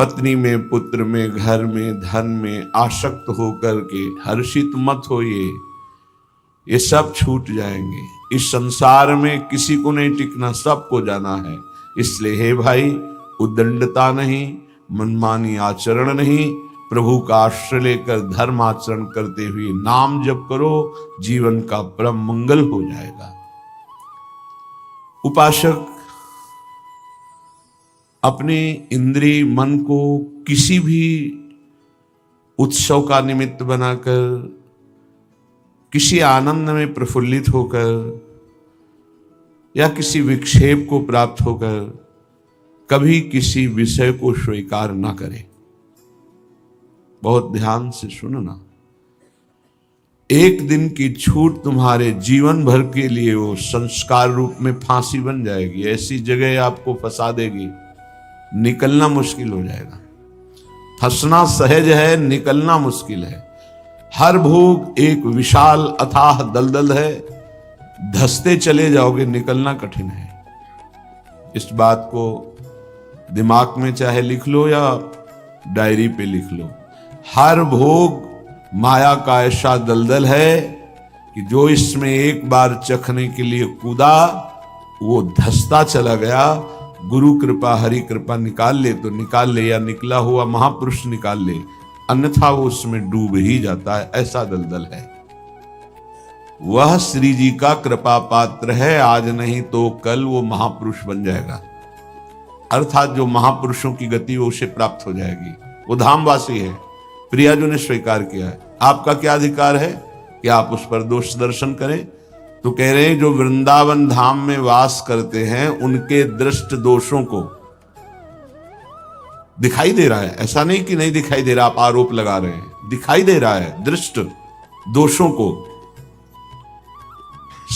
पत्नी में, पुत्र में, घर में, धन में आसक्त होकर के हर्षित मत होइए, ये सब छूट जाएंगे। इस संसार में किसी को नहीं टिकना, सबको जाना है। इसलिए हे भाई, उद्दंडता नहीं, मनमानी आचरण नहीं, प्रभु का आश्रय लेकर धर्म आचरण करते हुए नाम जप करो, जीवन का परम मंगल हो जाएगा। उपासक अपने इंद्रिय मन को किसी भी उत्सव का निमित्त बनाकर, किसी आनंद में प्रफुल्लित होकर या किसी विक्षेप को प्राप्त होकर कभी किसी विषय को स्वीकार ना करे। बहुत ध्यान से सुनना, एक दिन की छूट तुम्हारे जीवन भर के लिए वो संस्कार रूप में फांसी बन जाएगी। ऐसी जगह आपको फंसा देगी, निकलना मुश्किल हो जाएगा। फंसना सहज है, निकलना मुश्किल है। हर भोग एक विशाल अथाह दलदल है, धंसते चले जाओगे, निकलना कठिन है। इस बात को दिमाग में चाहे लिख लो या डायरी पे लिख लो। हर भोग माया का ऐसा दलदल है कि जो इसमें एक बार चखने के लिए कूदा वो धंसता चला गया। गुरु कृपा, हरि कृपा निकाल ले तो निकाल ले, या निकला हुआ महापुरुष निकाल ले, अन्यथा वो उसमें डूब ही जाता है। ऐसा दलदल है। वह श्री जी का कृपा पात्र है, आज नहीं तो कल वो महापुरुष बन जाएगा। अर्थात जो महापुरुषों की गति वो उसे प्राप्त हो जाएगी। वो धामवासी है, प्रियाजू ने स्वीकार किया है। आपका क्या अधिकार है कि आप उस पर दोष दर्शन करें? तो कह रहे हैं जो वृंदावन धाम में वास करते हैं उनके दृष्ट दोषों को दिखाई दे रहा है। ऐसा नहीं कि नहीं दिखाई दे रहा, आप आरोप लगा रहे हैं, दिखाई दे रहा है। दृष्ट दोषों को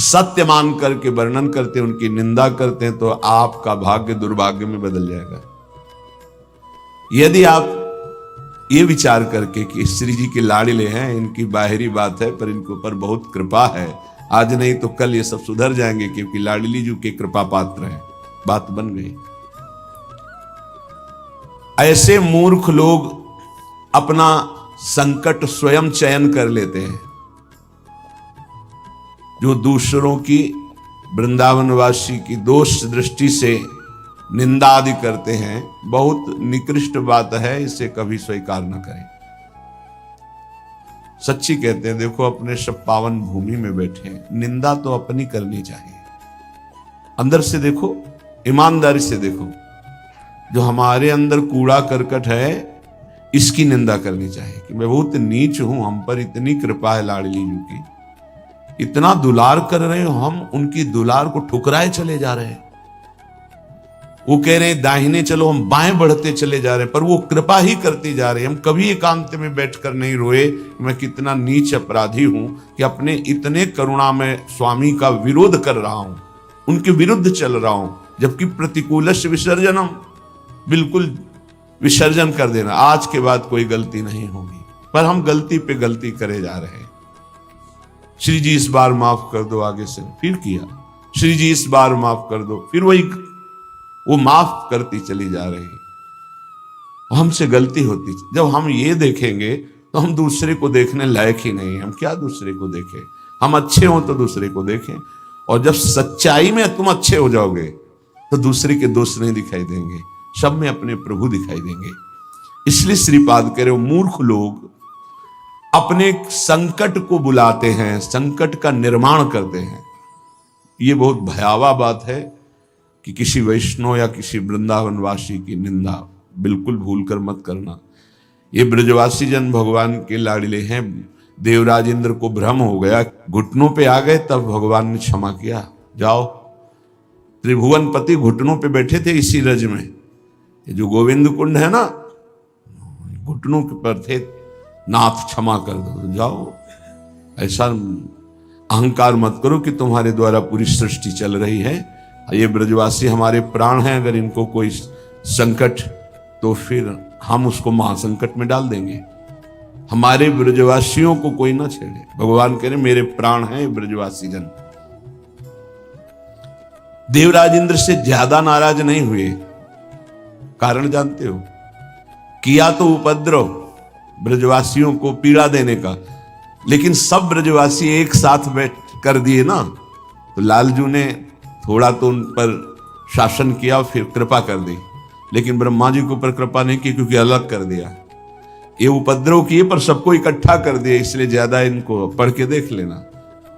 सत्य मान करके वर्णन करते, उनकी निंदा करते हैं, तो आपका भाग्य दुर्भाग्य में बदल जाएगा। यदि आप ये विचार करके कि श्री जी के लाड़िले हैं, इनकी बाहरी बात है पर इनके ऊपर बहुत कृपा है, आज नहीं तो कल ये सब सुधर जाएंगे क्योंकि लाडली जी के कृपा पात्र हैं, बात बन गई। ऐसे मूर्ख लोग अपना संकट स्वयं चयन कर लेते हैं। जो दूसरों की, वृंदावनवासी की दोष दृष्टि से निंदा आदि करते हैं, बहुत निकृष्ट बात है, इसे कभी स्वीकार न करें। सच्ची कहते हैं, देखो अपने सब पावन भूमि में बैठे हैं, निंदा तो अपनी करनी चाहिए। अंदर से देखो, ईमानदारी से देखो, जो हमारे अंदर कूड़ा करकट है इसकी निंदा करनी चाहिए कि मैं बहुत नीच हूं, हम पर इतनी कृपा है लाडली जी की, इतना दुलार कर रहे हो, हम उनकी दुलार को ठुकराए चले जा रहे हैं। वो कह रहे हैं दाहिने चलो, हम बाएं बढ़ते चले जा रहे हैं, पर वो कृपा ही करती जा रहे हैं। हम कभी एकांत में बैठकर नहीं रोए मैं कितना नीच अपराधी हूं कि अपने इतने करुणा में स्वामी का विरोध कर रहा हूं, उनके विरुद्ध चल रहा हूं, जबकि प्रतिकूलस्य विसर्जनम, बिल्कुल विसर्जन कर देना, आज के बाद कोई गलती नहीं होगी। पर हम गलती पे गलती करे जा रहे हैं। श्री जी इस बार माफ कर दो, आगे से फिर किया, श्री जी इस बार माफ कर दो, फिर वही वो माफ करती चली जा रही। हमसे गलती होती। जब हम ये देखेंगे तो हम दूसरे को देखने लायक ही नहीं। हम क्या दूसरे को देखें? हम अच्छे हों तो दूसरे को देखें, और जब सच्चाई में तुम अच्छे हो जाओगे तो दूसरे के दोष नहीं दिखाई देंगे, सब में अपने प्रभु दिखाई देंगे। इसलिए श्रीपाद कह रहे हो, मूर्ख लोग अपने संकट को बुलाते हैं, संकट का निर्माण करते हैं। ये बहुत भयावह बात है कि किसी वैष्णव या किसी वृंदावनवासी की निंदा बिल्कुल भूल कर मत करना। ये ब्रजवासी जन भगवान के लाडले हैं। देवराज इंद्र को भ्रम हो गया, घुटनों पे आ गए, तब भगवान ने क्षमा किया। जाओ, त्रिभुवन पति घुटनों पे बैठे थे इसी रज में। ये जो गोविंद कुंड है ना, घुटनों के पर थे, नाथ क्षमा कर दो, जाओ। ऐसा अहंकार मत करो कि तुम्हारे द्वारा पूरी सृष्टि चल रही है। ये ब्रजवासी हमारे प्राण हैं, अगर इनको कोई संकट तो फिर हम उसको महासंकट में डाल देंगे। हमारे ब्रजवासियों को कोई ना छेड़े। भगवान कह रहे मेरे प्राण हैं ब्रजवासी जन। देवराज इंद्र से ज्यादा नाराज नहीं हुए, कारण जानते हो? किया तो उपद्रव ब्रजवासियों को पीड़ा देने का, लेकिन सब ब्रजवासी एक साथ बैठ कर दिए ना, तो लालजू ने थोड़ा तो उन पर शासन किया, फिर कृपा कर दी, लेकिन ब्रह्मा जी के ऊपर कृपा नहीं की, क्योंकि अलग कर दिया। ये उपद्रव किए पर सबको इकट्ठा कर दिया, इसलिए ज्यादा इनको पढ़ के देख लेना,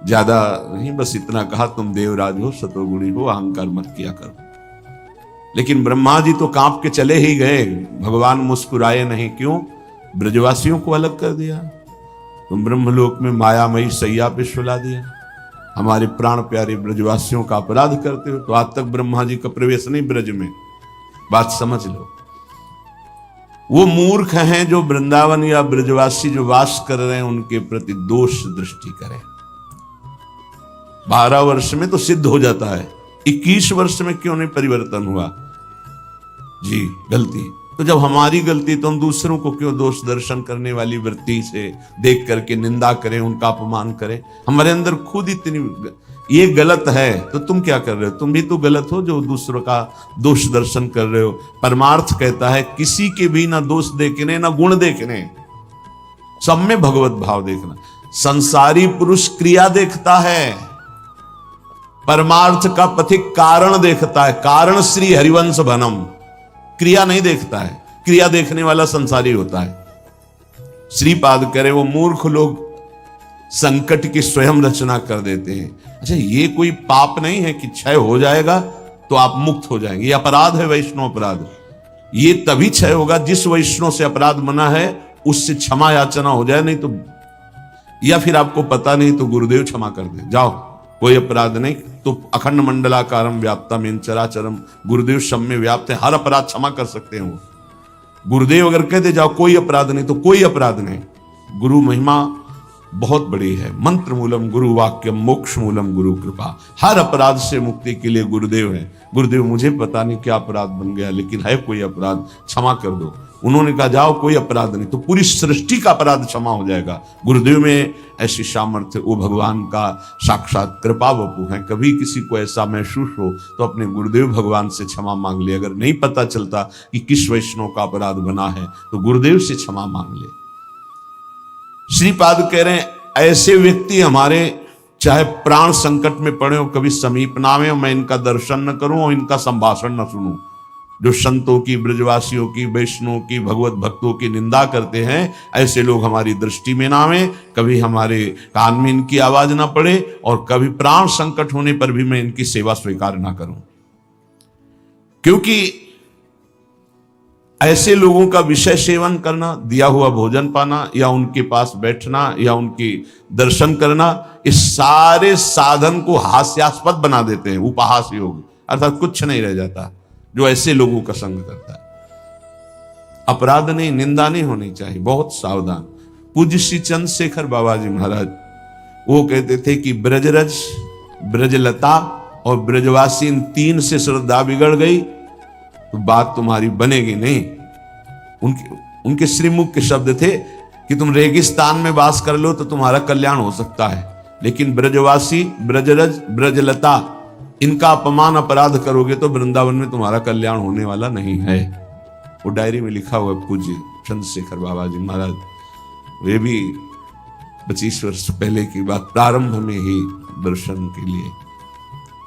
ज्यादा नहीं, बस इतना कहा तुम देवराज हो, सतोगुणी हो, अहंकार मत किया करो। लेकिन ब्रह्मा जी तो कांप के चले ही गए, भगवान मुस्कुराए नहीं, क्यों? ब्रजवासियों को अलग कर दिया, तुम ब्रह्मलोक में मायामयी सैया पे सुला दिया, हमारे प्राण प्यारे ब्रजवासियों का अपराध करते हो। तो आज तक ब्रह्मा जी का प्रवेश नहीं ब्रज में, बात समझ लो। वो मूर्ख हैं जो वृंदावन या ब्रजवासी जो वास कर रहे हैं उनके प्रति दोष दृष्टि करें। 12 वर्ष में तो सिद्ध हो जाता है, 21 वर्ष में क्यों नहीं परिवर्तन हुआ? जी गलती तो जब हमारी गलती, तो हम दूसरों को क्यों दोष दर्शन करने वाली वृत्ति से देख करके निंदा करें, उनका अपमान करें? हमारे अंदर खुद इतनी ये गलत है, तो तुम क्या कर रहे हो? तुम भी तो गलत हो जो दूसरों का दोष दर्शन कर रहे हो। परमार्थ कहता है किसी के भी ना दोष देखने ना गुण देखने, सब में भगवत भाव देखना। संसारी पुरुष क्रिया देखता है, परमार्थ का पथिक कारण देखता है। कारण श्री हरिवंश भनम, क्रिया नहीं देखता है, क्रिया देखने वाला संसारी होता है। श्रीपाद करे वो मूर्ख लोग संकट की स्वयं रचना कर देते हैं। अच्छा, ये कोई पाप नहीं है कि क्षय हो जाएगा तो आप मुक्त हो जाएंगे, ये अपराध है, वैष्णव अपराध। ये तभी क्षय होगा जिस वैष्णव से अपराध बना है उससे क्षमा याचना हो जाए, नहीं तो, या फिर आपको पता नहीं तो गुरुदेव क्षमा कर दे, जाओ कोई अपराध नहीं, तो अखंड मंडलाकारम व्याप्तम इन चराचरम, गुरुदेव सब में व्याप्त है, हर अपराध क्षमा कर सकते हैं वो। गुरुदेव अगर कहते जाओ कोई अपराध नहीं, तो कोई अपराध नहीं। गुरु महिमा बहुत बड़ी है। मंत्र मूलम गुरु वाक्यम मोक्ष मूलम गुरु कृपा, हर अपराध से मुक्ति के लिए गुरुदेव है। गुरुदेव मुझे पता नहीं क्या अपराध बन गया, लेकिन है कोई अपराध, क्षमा कर दो। उन्होंने कहा जाओ कोई अपराध नहीं, तो पूरी सृष्टि का अपराध क्षमा हो जाएगा। गुरुदेव में ऐसी सामर्थ्य, वो भगवान का साक्षात कृपा वपु है। कभी किसी को ऐसा महसूस हो तो अपने गुरुदेव भगवान से क्षमा मांग ले। अगर नहीं पता चलता कि किस वैष्णव का अपराध बना है तो गुरुदेव से क्षमा मांग ले। श्रीपाद कह रहे हैं ऐसे व्यक्ति हमारे चाहे प्राण संकट में पड़े हो, कभी समीप ना आवे, मैं इनका दर्शन न करूं और इनका संभाषण न सुनूं। जो संतों की, ब्रजवासियों की, वैष्णव की, भगवत भक्तों की निंदा करते हैं, ऐसे लोग हमारी दृष्टि में ना आवे, कभी हमारे कान में इनकी आवाज ना पड़े, और कभी प्राण संकट होने पर भी मैं इनकी सेवा स्वीकार ना करूं। क्योंकि ऐसे लोगों का विषय सेवन करना, दिया हुआ भोजन पाना, या उनके पास बैठना, या उनकी दर्शन करना, इस सारे साधन को हास्यास्पद बना देते हैं। उपहास योग, अर्थात कुछ नहीं रह जाता जो ऐसे लोगों का संग करता है। अपराध नहीं, निंदा नहीं होनी चाहिए, बहुत सावधान। पूज्य श्री चंद्रशेखर बाबा जी महाराज वो कहते थे कि ब्रजरज, ब्रजलता और ब्रजवासी, इन तीन से श्रद्धा बिगड़ गई तो बात तुम्हारी बनेगी नहीं। उनके श्रीमुख के शब्द थे कि तुम रेगिस्तान में वास कर लो तो तुम्हारा कल्याण हो सकता है, लेकिन ब्रजवासी, ब्रजरज, ब्रजलता, इनका अपमान अपराध करोगे तो वृंदावन में तुम्हारा कल्याण होने वाला नहीं है। वो डायरी में लिखा हुआ पूज्य चंद्रशेखर बाबा जी महाराज, वे भी 25 वर्ष पहले की बात, प्रारंभ में ही दर्शन के लिए।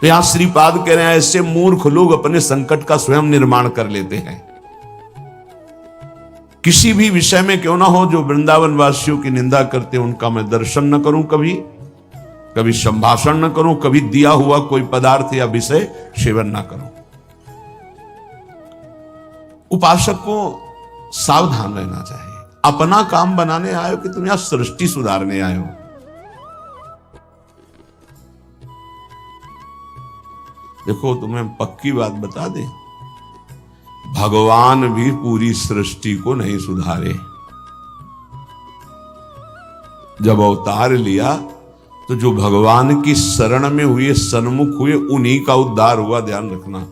तो यहां श्रीपाद कह रहे हैं ऐसे मूर्ख लोग अपने संकट का स्वयं निर्माण कर लेते हैं। किसी भी विषय में क्यों ना हो, जो वृंदावन वासियों की निंदा करते हैं उनका मैं दर्शन न करूं, कभी संभाषण न करूं, कभी दिया हुआ कोई पदार्थ या विषय सेवन न करूं। उपासक को सावधान रहना चाहिए। अपना काम बनाने आए हो कि तुम यहां सृष्टि सुधारने आए हो। देखो, तुम्हें पक्की बात बता दे, भगवान भी पूरी सृष्टि को नहीं सुधारे। जब अवतार लिया तो जो भगवान की शरण में हुए, सन्मुख हुए, उन्हीं का उद्धार हुआ। ध्यान रखना,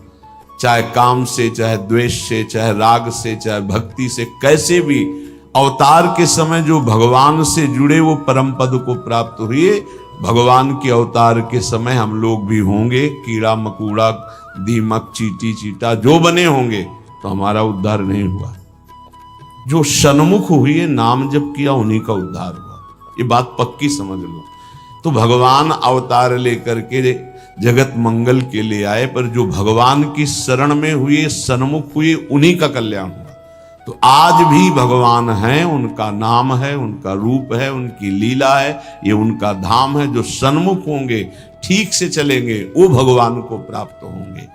चाहे काम से, चाहे द्वेष से, चाहे राग से, चाहे भक्ति से, कैसे भी अवतार के समय जो भगवान से जुड़े वो परम पद को प्राप्त हुए। भगवान के अवतार के समय हम लोग भी होंगे, कीड़ा मकोड़ा, दीमक, चींटी चीटा जो बने होंगे, तो हमारा उद्धार नहीं हुआ। जो सन्मुख हुए नाम जप किया उन्हीं का उद्धार हुआ। ये बात पक्की समझ लो। तो भगवान अवतार लेकर के जगत मंगल के लिए आए, पर जो भगवान की शरण में हुए, सन्मुख हुए, उन्हीं का कल्याण हुआ। तो आज भी भगवान हैं, उनका नाम है, उनका रूप है, उनकी लीला है, ये उनका धाम है। जो सन्मुख होंगे, ठीक से चलेंगे, वो भगवान को प्राप्त होंगे।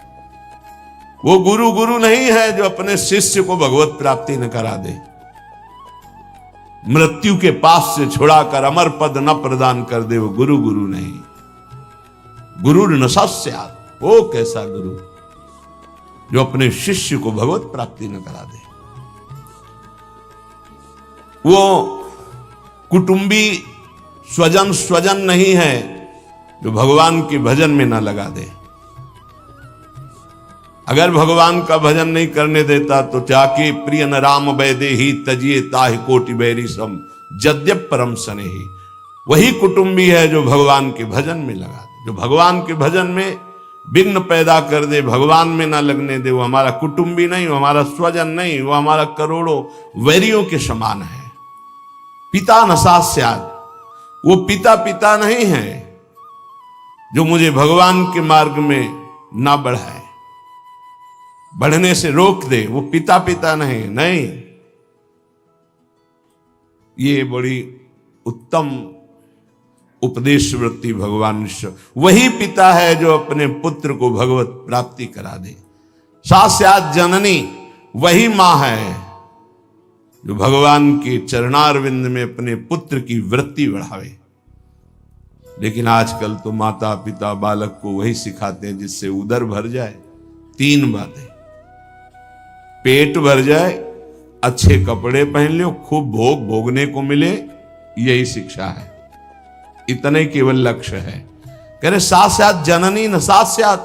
वो गुरु नहीं है जो अपने शिष्य को भगवत प्राप्ति न करा दे, मृत्यु के पास से छुड़ाकर अमर पद न प्रदान कर दे। वो गुरु नहीं। गुरु न सस्यात्, वो कैसा गुरु जो अपने शिष्य को भगवत प्राप्ति न करा दे। वो कुटुंबी स्वजन नहीं है जो भगवान के भजन में ना लगा दे। अगर भगवान का भजन नहीं करने देता तो जाके प्रिय न राम वैदेही तजिए ताहि कोटि बैरी सम जद्यप परम स्नेही। वही कुटुंबी है जो भगवान के भजन में लगा दे, जो भगवान के भजन में विघ्न पैदा कर दे, भगवान में ना लगने दे। वो हमारा कुटुंबी नहीं, वो हमारा स्वजन नहीं, वो हमारा करोड़ों वैरियों के समान है। पिता न सास्यात्, वो पिता नहीं है जो मुझे भगवान के मार्ग में ना बढ़ाए, बढ़ने से रोक दे। वो पिता नहीं। ये बड़ी उत्तम उपदेश वृत्ति भगवान वही पिता है जो अपने पुत्र को भगवत प्राप्ति करा दे। सास्यात् जननी, वही मां है जो भगवान के चरणारविंद में अपने पुत्र की वृत्ति बढ़ावे। लेकिन आजकल तो माता पिता बालक को वही सिखाते हैं जिससे उदर भर जाए। 3 बातें, पेट भर जाए, अच्छे कपड़े पहन लो, खूब भोग भोगने को मिले, यही शिक्षा है। इतना ही केवल लक्ष्य है। कह रहे सास्यात् जननी न सास्यात्,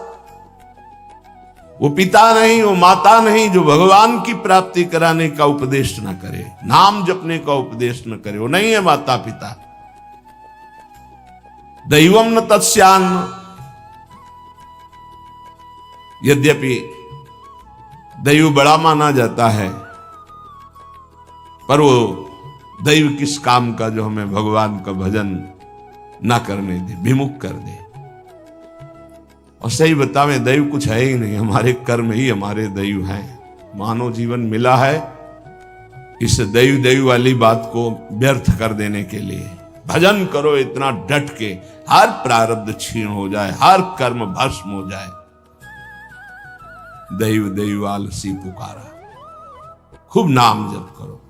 वो पिता नहीं, वो माता नहीं जो भगवान की प्राप्ति कराने का उपदेश न करे, नाम जपने का उपदेश न करे, वो नहीं है माता पिता। दैवम न तत्स्यान्न, यद्यपि दैव बड़ा माना जाता है, पर वो दैव किस काम का जो हमें भगवान का भजन ना करने दे, विमुख कर दे। और सही बतावे, दैव कुछ है ही नहीं, हमारे कर्म ही हमारे दैव हैं। मानव जीवन मिला है इस दैव वाली बात को व्यर्थ कर देने के लिए। भजन करो इतना डट के, हर प्रारब्ध क्षीण हो जाए, हर कर्म भस्म हो जाए। दैव आलसी पुकारा, खूब नाम जप करो।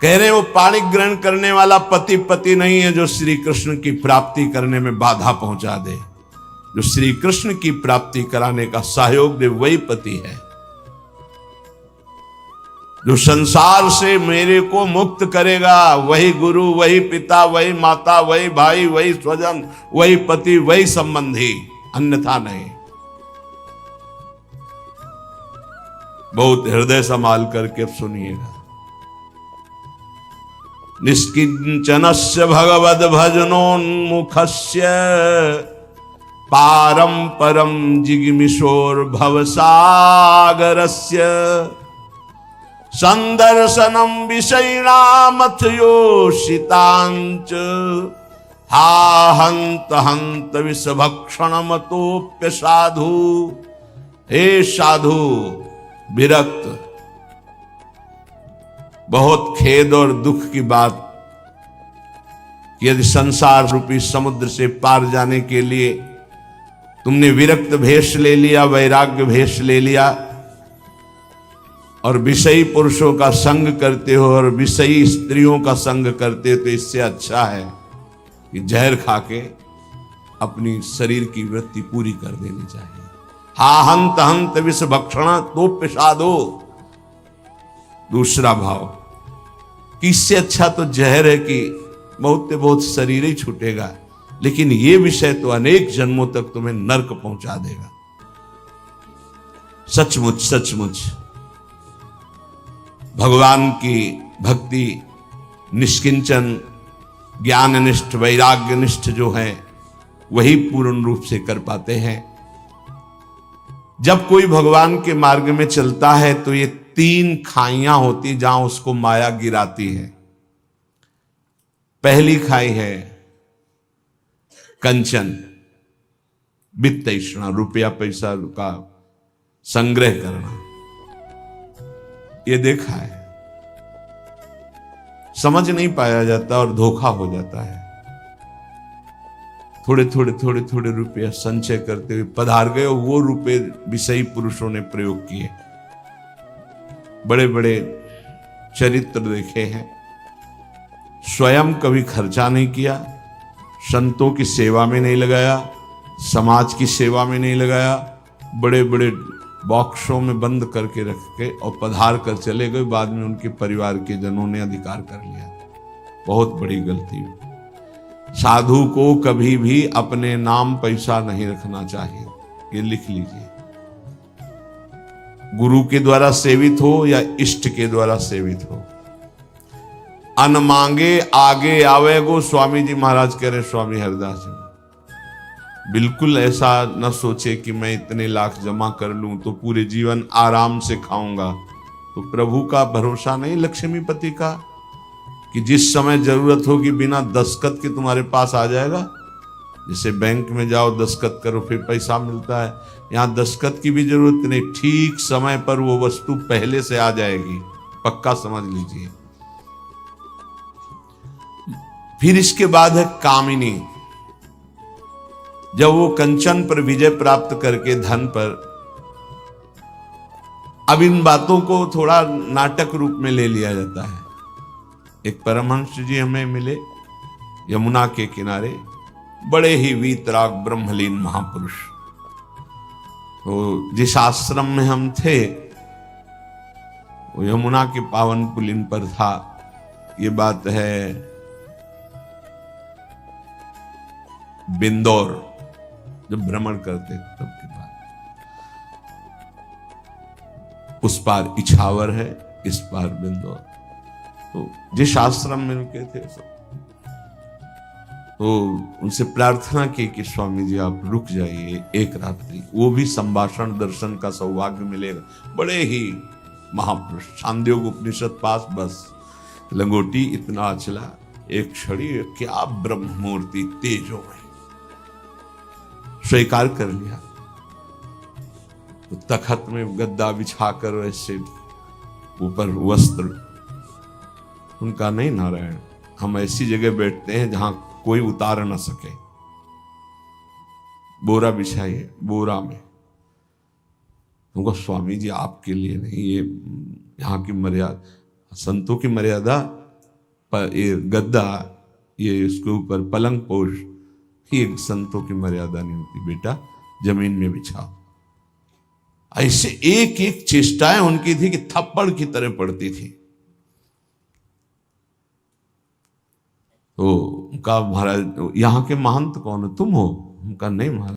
कह रहे वो पाणी ग्रहण करने वाला पति नहीं है जो श्री कृष्ण की प्राप्ति करने में बाधा पहुंचा दे। जो श्री कृष्ण की प्राप्ति कराने का सहयोग दे वही पति है। जो संसार से मेरे को मुक्त करेगा वही गुरु, वही पिता, वही माता, वही भाई, वही स्वजन, वही पति, वही संबंधी, अन्यथा नहीं। बहुत हृदय संभाल करके अब सुनिएगा। निष्किंचनस्य भगवद भजनोन्मुखस्य पारंपरम जिगमिशोर भवसागरस्य संदर्शनम विषयिणामथ योषितांच हा हंत हंत विषभक्षणमतोप्य साधु। हे साधु विरक्त, बहुत खेद और दुख की बात, यदि संसार रूपी समुद्र से पार जाने के लिए तुमने विरक्त भेष ले लिया, वैराग्य भेष ले लिया और विषयी पुरुषों का संग करते हो और विषयी स्त्रियों का संग करते हो, तो इससे अच्छा है कि जहर खा के अपनी शरीर की वृत्ति पूरी कर देनी चाहिए। हा हंत हंत विष भक्षण तो पिशादो। दूसरा भाव कि इससे अच्छा तो जहर है कि बहुत से बहुत शरीर ही छूटेगा, लेकिन ये विषय तो अनेक जन्मों तक तुम्हें नरक पहुंचा देगा। सचमुच सचमुच भगवान की भक्ति निष्किंचन ज्ञाननिष्ठ वैराग्यनिष्ठ जो है वही पूर्ण रूप से कर पाते हैं। जब कोई भगवान के मार्ग में चलता है तो ये 3 खाइयां होती जहां उसको माया गिराती है। पहली खाई है कंचन, वित्त तृष्णा, रुपया पैसा का संग्रह करना, ये देखा है। समझ नहीं पाया जाता और धोखा हो जाता है। थोड़े थोड़े रुपया संचय करते हुए पधार गए, वो रुपए विषयी पुरुषों ने प्रयोग किए। बड़े बड़े चरित्र देखे हैं, स्वयं कभी खर्चा नहीं किया, संतों की सेवा में नहीं लगाया, समाज की सेवा में नहीं लगाया, बड़े बड़े बॉक्सों में बंद करके रख के और पधार कर चले गए। बाद में उनके परिवार के जनों ने अधिकार कर लिया। बहुत बड़ी गलती। साधु को कभी भी अपने नाम पैसा नहीं रखना चाहिए, ये लिख लीजिए। गुरु के द्वारा सेवित हो या इष्ट के द्वारा सेवित हो, अन मांगे आगे आवे गो, स्वामी जी महाराज कह रहे, स्वामी हरिदास जी। बिल्कुल ऐसा न सोचे कि मैं इतने लाख जमा कर लूं तो पूरे जीवन आराम से खाऊंगा। तो प्रभु का भरोसा नहीं, लक्ष्मीपति का, कि जिस समय जरूरत होगी बिना दस्तखत के तुम्हारे पास आ जाएगा। जैसे बैंक में जाओ, दस्तखत करो, फिर पैसा मिलता है। यहां दस्तखत की भी जरूरत नहीं, ठीक समय पर वो वस्तु पहले से आ जाएगी, पक्का समझ लीजिए। फिर इसके बाद है कामिनी। जब वो कंचन पर विजय प्राप्त करके धन पर, अब इन बातों को थोड़ा नाटक रूप में ले लिया जाता है। एक परमहंस जी हमें मिले यमुना के किनारे, बड़े ही वीतराग ब्रह्मलीन महापुरुष। तो जिस आश्रम में हम थे वो यमुना के पावन पुलिन पर था। ये बात है बिंदौर, जब भ्रमण करते तब की बात। उस पार इछावर है, इस पार बिंदौर। तो जिस आश्रम में रुके थे तो उनसे प्रार्थना की कि स्वामी जी आप रुक जाइए एक रात्रि, वो भी संभाषण दर्शन का सौभाग्य मिलेगा। बड़े ही महापुरुष, छांदोग्य उपनिषद पास, बस लंगोटी इतना अचला, एक छड़ी, क्या ब्रह्म मूर्ति तेजोमय। स्वीकार कर लिया। तो तखत में गद्दा बिछाकर वैसे ऊपर वस्त्र, उनका नहीं नारायण, हम ऐसी जगह बैठते हैं जहां कोई उतार ना सके। बोरा बिछाइए, बोरा में। उनको स्वामी जी आपके लिए नहीं, ये यहाँ की मर्यादा, संतों की मर्यादा पर ये गद्दा, ये इसके ऊपर पलंग पोष, ये संतों की मर्यादा नहीं होती बेटा, जमीन में बिछाओ। ऐसे एक एक चेष्टाएं उनकी थी कि थप्पड़ की तरह पड़ती थी। तो उनका महाराज, यहाँ के महंत कौन है, तुम हो? उनका नहीं महाराज।